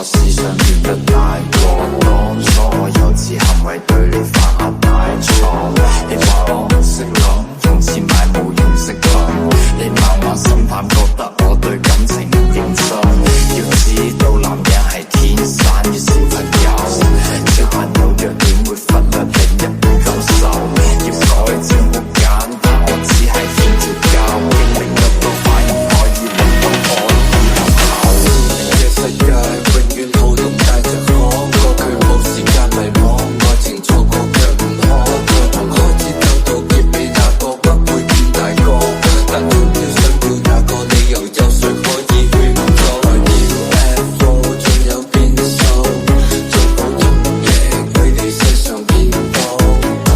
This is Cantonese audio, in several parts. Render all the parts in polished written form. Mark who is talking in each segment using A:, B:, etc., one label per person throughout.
A: 我思想變得太過當初，我幼稚行為對你犯下大錯。你話我唔識諗，用錢買冇用識諗，你慢慢心淡，覺得我對感情唔認真。要知道男人係天生嘅小朋友，小朋友弱點會忽略另一半感受。要改正好簡單，我只係欠條教，經歷得多反而可以令到我以後嘅世界永遠好動帶着可過，佢冇時間迷惘，愛情錯過卻唔可再從開始走到結尾，那個不會變大個，但終要想要那個理由，有誰可以勸阻？UFO 仲有變數，做到一夜佢哋身上變多，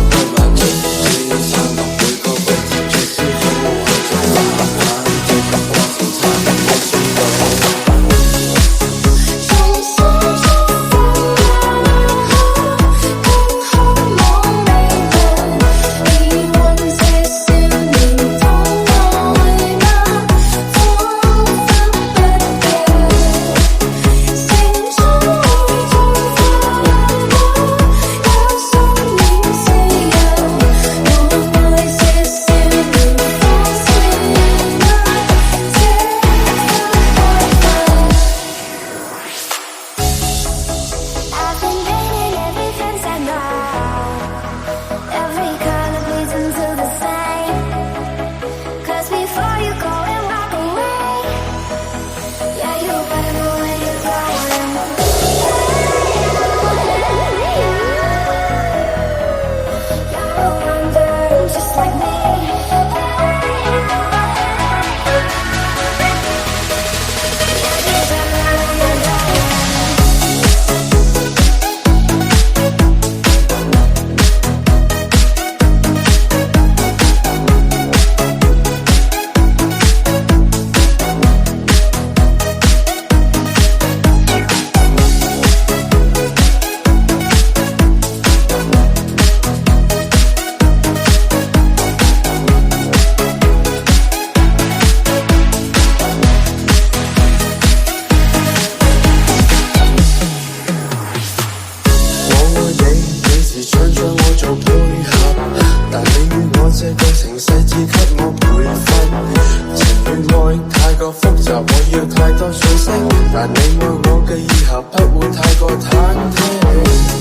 A: 開萬出千散落每個季節最消耗，再慢慢這個過程殘忍的宣告。這個程式只給我培訓，情與愛太過複雜，我要太多信息，但你愛我嘅以後不會太過忐忑。